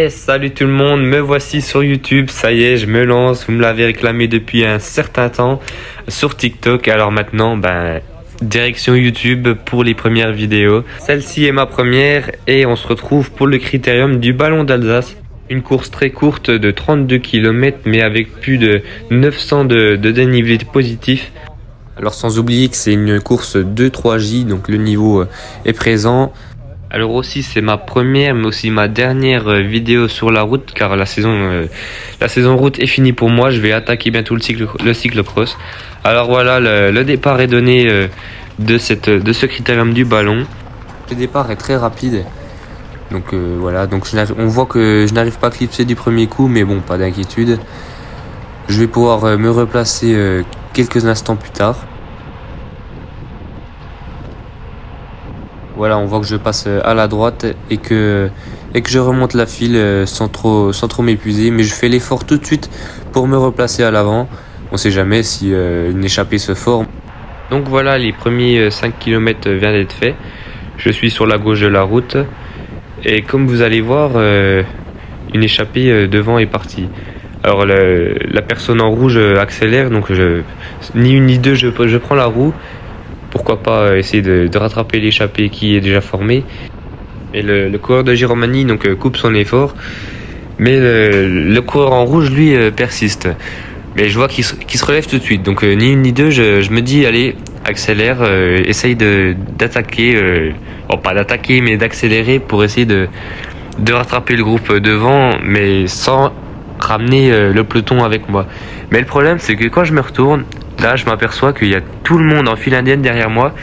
Salut tout le monde, me voici sur YouTube, ça y est, je me lance, vous me l'avez réclamé depuis un certain temps sur TikTok, alors maintenant, direction YouTube pour les premières vidéos. Celle-ci est ma première et on se retrouve pour le critérium du Ballon d'Alsace. Une course très courte de 32 km mais avec plus de 900 de dénivelé positif. Alors sans oublier que c'est une course 2-3J, donc le niveau est présent. Alors aussi c'est ma première mais aussi ma dernière vidéo sur la route car la saison route est finie pour moi. Je vais attaquer bientôt le cyclocross. Alors voilà, le départ est donné de ce critérium du ballon. Le départ est très rapide. Donc voilà, donc on voit que je n'arrive pas à clipser du premier coup, mais bon, pas d'inquiétude. Je vais pouvoir me replacer quelques instants plus tard. Voilà, on voit que je passe à la droite et que je remonte la file sans trop m'épuiser. Mais je fais l'effort tout de suite pour me replacer à l'avant. On sait jamais si une échappée se forme. Donc voilà, les premiers 5 km viennent d'être faits. Je suis sur la gauche de la route. Et comme vous allez voir, une échappée devant est partie. Alors la personne en rouge accélère, donc ni une ni deux, je prends la roue. Pourquoi pas essayer de rattraper l'échappée qui est déjà formée. Et le coureur de Giromagny coupe son effort. Mais le coureur en rouge, lui, persiste. Mais je vois qu'il se relève tout de suite. Donc ni une ni deux, je me dis, allez, accélère, essaye d'attaquer. Pas d'attaquer, mais d'accélérer pour essayer de rattraper le groupe devant, mais sans ramener le peloton avec moi. Mais le problème, c'est que quand je me retourne, là, je m'aperçois qu'il y a tout le monde en file indienne derrière moi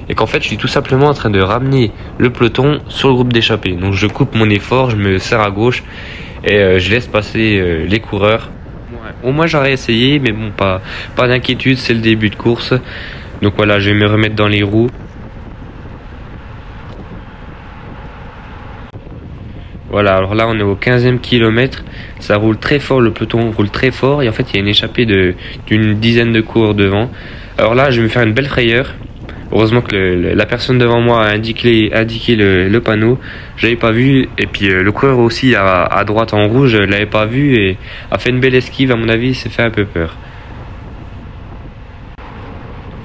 et qu'en fait, je suis tout simplement en train de ramener le peloton sur le groupe d'échappés. Donc, je coupe mon effort, je me serre à gauche et je laisse passer les coureurs. Au moins, j'aurais essayé, mais bon, pas d'inquiétude, c'est le début de course. Donc voilà, je vais me remettre dans les roues. Voilà, alors là on est au 15e kilomètre, ça roule très fort, le peloton roule très fort et en fait il y a une échappée d'une dizaine de coureurs devant. Alors là je vais me faire une belle frayeur, heureusement que la personne devant moi a indiqué le panneau, je l'avais pas vu et puis le coureur aussi à droite en rouge l'avait pas vu et a fait une belle esquive, à mon avis il s'est fait un peu peur.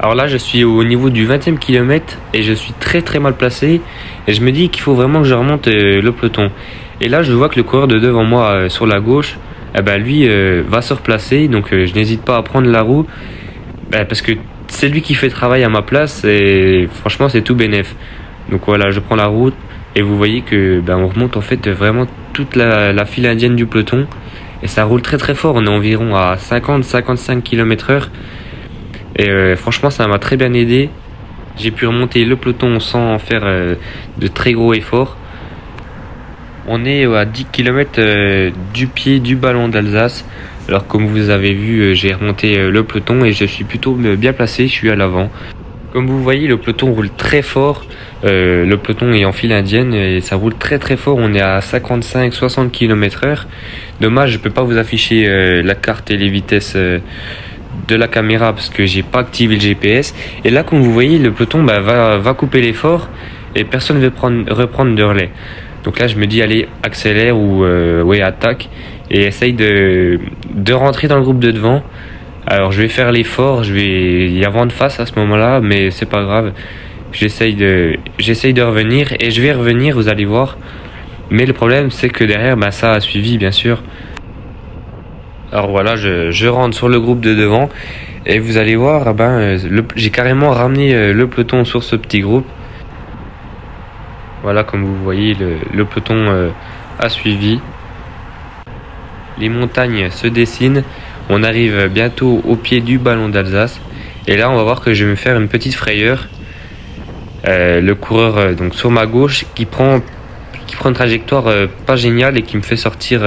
Alors là je suis au niveau du 20e kilomètre et je suis très mal placé et je me dis qu'il faut vraiment que je remonte le peloton. Et là je vois que le coureur de devant moi sur la gauche, lui va se replacer, donc je n'hésite pas à prendre la roue parce que c'est lui qui fait le travail à ma place et franchement c'est tout bénef. Donc voilà, je prends la route et vous voyez que on remonte en fait vraiment toute la file indienne du peloton et ça roule très fort, on est environ à 50-55 km/h. Et franchement ça m'a très bien aidé. J'ai pu remonter le peloton sans faire de très gros efforts. On est à 10 km du pied du Ballon d'Alsace. Alors comme vous avez vu, j'ai remonté le peloton et je suis plutôt bien placé, je suis à l'avant. Comme vous voyez, le peloton roule très fort. Le peloton est en file indienne et ça roule très fort. On est à 55-60 km/h. Dommage, je peux pas vous afficher la carte et les vitesses de la caméra parce que j'ai pas activé le GPS. Et là comme vous voyez, le peloton va couper l'effort et personne ne veut reprendre de relais. Donc là je me dis allez, accélère ou attaque et essaye de rentrer dans le groupe de devant. Alors je vais faire l'effort, il y a vent de face à ce moment là mais c'est pas grave, j'essaye de revenir et je vais revenir, vous allez voir. Mais le problème c'est que derrière ça a suivi bien sûr. Alors voilà, je rentre sur le groupe de devant et vous allez voir, j'ai carrément ramené le peloton sur ce petit groupe. Voilà, comme vous voyez, le peloton a suivi. Les montagnes se dessinent, on arrive bientôt au pied du Ballon d'Alsace. Et là, on va voir que je vais me faire une petite frayeur. Le coureur donc sur ma gauche qui prend une trajectoire pas géniale et qui me fait sortir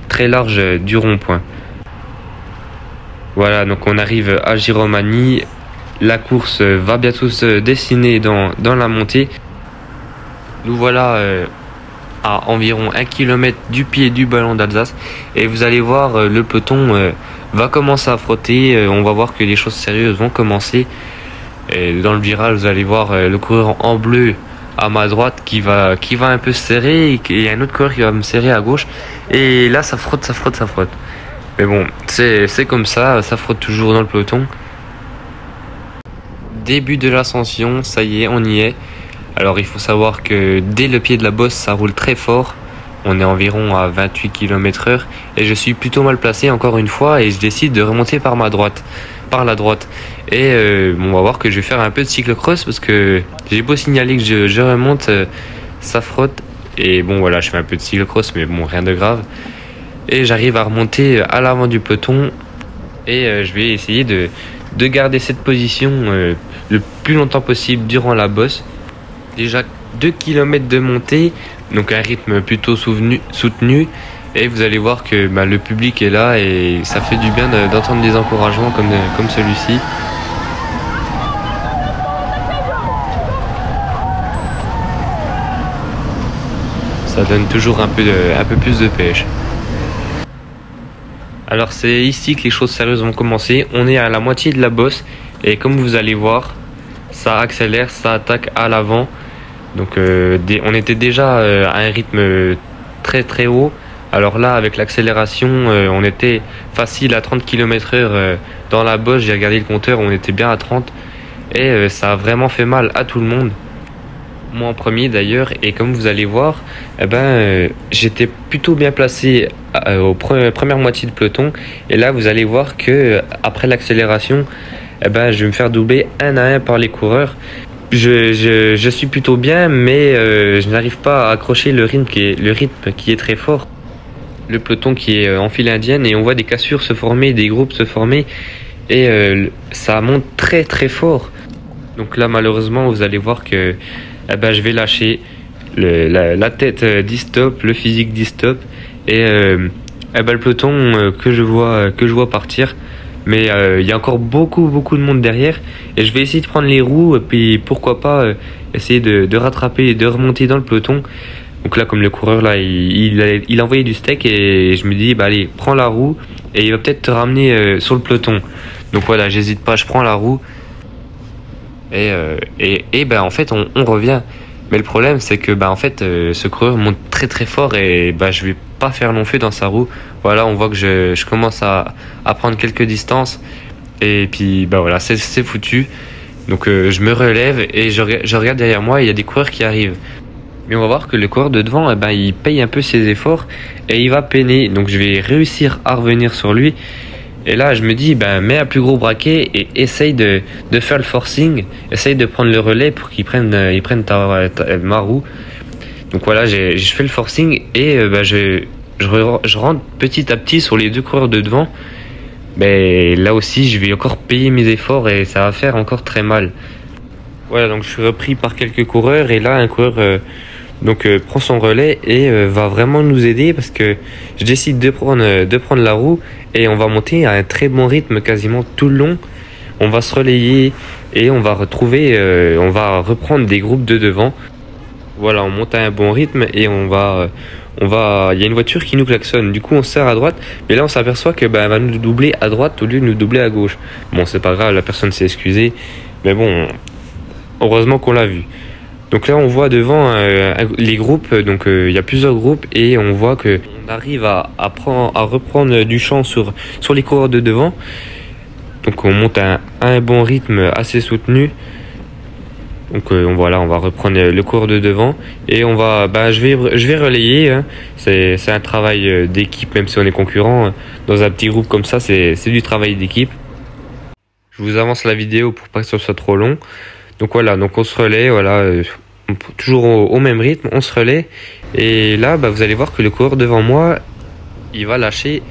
très large du rond-point. Voilà, donc on arrive à Giromagny, la course va bientôt se dessiner dans la montée. Nous voilà à environ 1 km du pied du Ballon d'Alsace et vous allez voir le peloton va commencer à frotter, on va voir que les choses sérieuses vont commencer. Et dans le virage, vous allez voir le coureur en bleu à ma droite qui va un peu se serrer, et il y a un autre coureur qui va me serrer à gauche. Et là, ça frotte. Mais bon, c'est comme ça frotte toujours dans le peloton. Début de l'ascension, ça y est, on y est. Alors il faut savoir que dès le pied de la bosse, ça roule très fort. On est environ à 28 km/h et je suis plutôt mal placé encore une fois et je décide de remonter par la droite. Et on va voir que je vais faire un peu de cyclocross parce que j'ai beau signaler que je remonte, ça frotte. Et bon voilà, je fais un peu de cyclocross mais bon, rien de grave. Et j'arrive à remonter à l'avant du peloton et je vais essayer de garder cette position le plus longtemps possible durant la bosse. Déjà 2 km de montée, donc un rythme plutôt soutenu. Et vous allez voir que le public est là et ça fait du bien d'entendre des encouragements comme celui-ci. Ça donne toujours un peu plus de pêche. Alors c'est ici que les choses sérieuses vont commencer. On est à la moitié de la bosse et comme vous allez voir, ça accélère, ça attaque à l'avant. Donc on était déjà à un rythme très haut. Alors là avec l'accélération on était facile à 30 km/h dans la bosse. J'ai regardé le compteur, on était bien à 30 et ça a vraiment fait mal à tout le monde. Moi en premier d'ailleurs, et comme vous allez voir, j'étais plutôt bien placé aux premières moitiés de peloton. Et là vous allez voir que après l'accélération, je vais me faire doubler 1 à 1 par les coureurs. Je suis plutôt bien, mais je n'arrive pas à accrocher le rythme qui est très fort. Le peloton qui est en file indienne et on voit des cassures se former, des groupes se former et ça monte très fort. Donc là malheureusement vous allez voir que je vais lâcher. La tête dit stop, le physique dit stop et le peloton que je vois partir. Mais il y a encore beaucoup de monde derrière et je vais essayer de prendre les roues et puis pourquoi pas essayer de rattraper et de remonter dans le peloton. Donc là comme le coureur là il a envoyé du steak et je me dis allez prends la roue et il va peut-être te ramener sur le peloton. Donc voilà, j'hésite pas, je prends la roue et en fait on revient. Mais le problème c'est que ce coureur monte très fort et je vais pas faire long feu dans sa roue. Voilà, on voit que je commence à prendre quelques distances et puis voilà, c'est foutu. Donc je me relève et je regarde derrière moi et il y a des coureurs qui arrivent. Mais on va voir que le coureur de devant, il paye un peu ses efforts et il va peiner. Donc je vais réussir à revenir sur lui. Et là, je me dis, mets un plus gros braquet et essaye de faire le forcing. Essaye de prendre le relais pour qu'ils prennent ma roue. Donc voilà, je fais le forcing et je rentre petit à petit sur les 2 coureurs de devant. Mais là aussi, je vais encore payer mes efforts et ça va faire encore très mal. Voilà, donc je suis repris par quelques coureurs et là, un coureur prend son relais et va vraiment nous aider parce que je décide de prendre la roue et on va monter à un très bon rythme quasiment tout le long. On va se relayer et on va reprendre des groupes de devant. Voilà, on monte à un bon rythme et il y a une voiture qui nous klaxonne. Du coup, on serre à droite, mais là on s'aperçoit que elle va nous doubler à droite au lieu de nous doubler à gauche. Bon, c'est pas grave, la personne s'est excusée, mais bon, heureusement qu'on l'a vu. Donc là on voit devant les groupes, donc il y a plusieurs groupes et on voit que on arrive à reprendre du champ sur les coureurs de devant. Donc on monte à un bon rythme assez soutenu. Donc on va reprendre le coureur de devant et je vais relayer. Hein. C'est un travail d'équipe, même si on est concurrent. Dans un petit groupe comme ça, c'est du travail d'équipe. Je vous avance la vidéo pour pas que ce soit trop long. Donc voilà, donc on se relaie, toujours au même rythme, on se relaie. Et là, vous allez voir que le coureur devant moi, il va lâcher.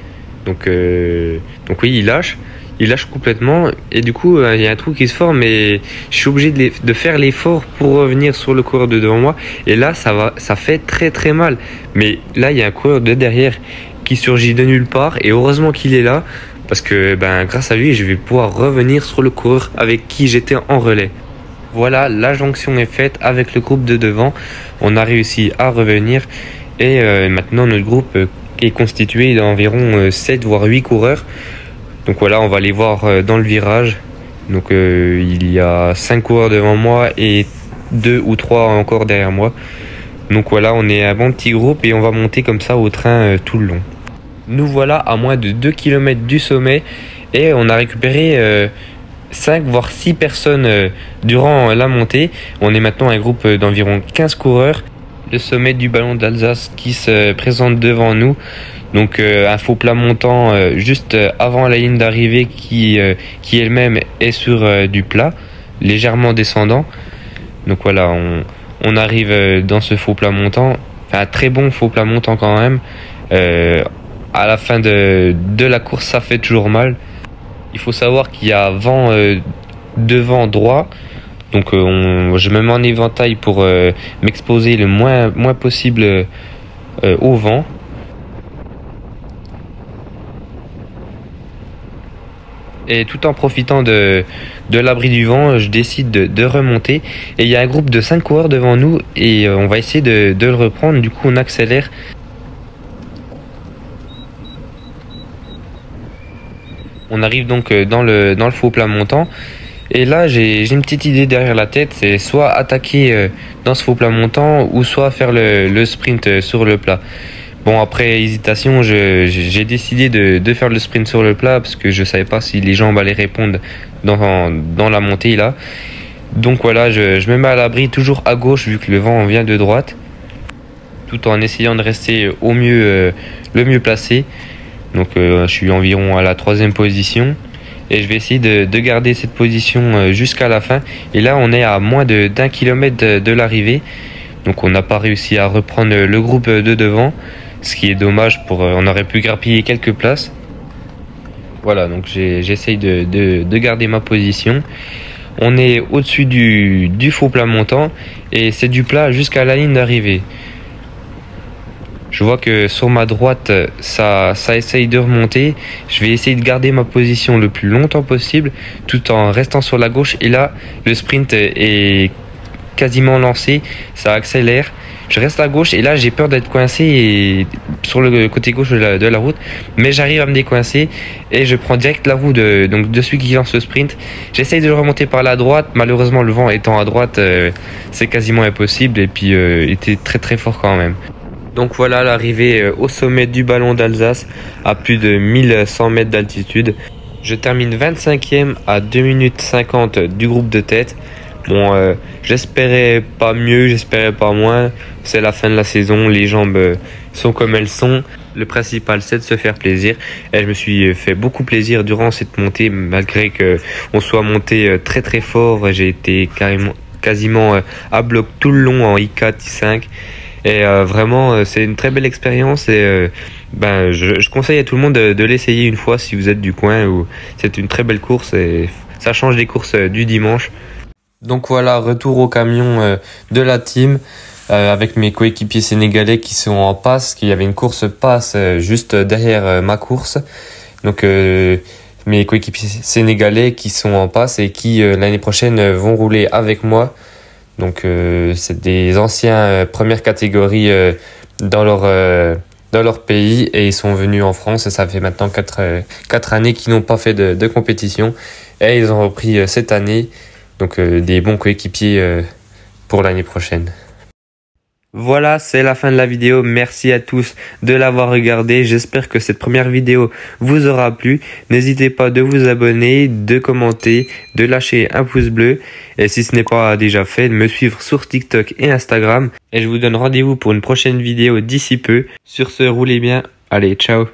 Donc oui, il lâche complètement. Et du coup, il y a un trou qui se forme et je suis obligé de faire l'effort pour revenir sur le coureur de devant moi. Et là, ça fait très mal. Mais là, il y a un coureur de derrière qui surgit de nulle part. Et heureusement qu'il est là, parce que grâce à lui, je vais pouvoir revenir sur le coureur avec qui j'étais en relais. Voilà, la jonction est faite avec le groupe de devant. On a réussi à revenir et maintenant notre groupe est constitué d'environ 7 voire 8 coureurs. Donc voilà, on va les voir dans le virage. Donc il y a 5 coureurs devant moi et 2 ou 3 encore derrière moi. Donc voilà, on est un bon petit groupe et on va monter comme ça au train tout le long. Nous voilà à moins de 2 km du sommet et on a récupéré 5 voire 6 personnes durant la montée. On est maintenant un groupe d'environ 15 coureurs. Le sommet du ballon d'Alsace qui se présente devant nous. Donc un faux plat montant juste avant la ligne d'arrivée qui elle-même est sur du plat, légèrement descendant. Donc voilà, on arrive dans ce faux plat montant, enfin un très bon faux plat montant quand même. À la fin de la course, ça fait toujours mal. Il faut savoir qu'il y a vent devant droit. Donc je me mets en éventail pour m'exposer le moins possible au vent. Et tout en profitant de l'abri du vent, je décide de remonter. Et il y a un groupe de 5 coureurs devant nous et on va essayer de le reprendre. Du coup on accélère. On arrive donc dans le faux plat montant. Et là, j'ai une petite idée derrière la tête, c'est soit attaquer dans ce faux plat montant ou soit faire le sprint sur le plat. Bon, après hésitation, j'ai décidé de faire le sprint sur le plat parce que je savais pas si les jambes allaient répondre dans la montée là. Donc voilà, je me mets à l'abri toujours à gauche vu que le vent vient de droite, tout en essayant de rester au mieux le mieux placé. Donc je suis environ à la 3e position. Et je vais essayer de garder cette position jusqu'à la fin. Et là, on est à moins d'1 kilomètre de l'arrivée. Donc on n'a pas réussi à reprendre le groupe de devant. Ce qui est dommage, on aurait pu grappiller quelques places. Voilà, donc j'essaye de garder ma position. On est au-dessus du faux plat montant. Et c'est du plat jusqu'à la ligne d'arrivée. Je vois que sur ma droite, ça essaye de remonter. Je vais essayer de garder ma position le plus longtemps possible, tout en restant sur la gauche. Et là, le sprint est quasiment lancé. Ça accélère. Je reste à gauche et là, j'ai peur d'être coincé sur le côté gauche de la route. Mais j'arrive à me décoincer et je prends direct la roue de celui qui lance le sprint. J'essaye de le remonter par la droite. Malheureusement, le vent étant à droite, c'est quasiment impossible. Et puis, était très très fort quand même. Donc voilà l'arrivée au sommet du ballon d'Alsace à plus de 1100 mètres d'altitude. Je termine 25e à 2 minutes 50 du groupe de tête. Bon, j'espérais pas mieux, j'espérais pas moins. C'est la fin de la saison, les jambes sont comme elles sont. Le principal, c'est de se faire plaisir. Et je me suis fait beaucoup plaisir durant cette montée, malgré qu'on soit monté très très fort. J'ai été quasiment à bloc tout le long en I4, I5. Et vraiment, c'est une très belle expérience et je conseille à tout le monde de l'essayer une fois si vous êtes du coin. C'est une très belle course et ça change des courses du dimanche. Donc voilà, retour au camion de la team avec mes coéquipiers sénégalais qui sont en passe, qu'il y avait une course passe juste derrière ma course. Donc mes coéquipiers sénégalais qui sont en passe et qui l'année prochaine vont rouler avec moi. Donc c'est des anciens première catégorie dans leur pays et ils sont venus en France et ça fait maintenant 4 années qu'ils n'ont pas fait de compétition et ils ont repris cette année. Donc des bons coéquipiers pour l'année prochaine. Voilà, c'est la fin de la vidéo. Merci à tous de l'avoir regardé. J'espère que cette première vidéo vous aura plu. N'hésitez pas de vous abonner, de commenter, de lâcher un pouce bleu. Et si ce n'est pas déjà fait, de me suivre sur TikTok et Instagram. Et je vous donne rendez-vous pour une prochaine vidéo d'ici peu. Sur ce, roulez bien. Allez, ciao.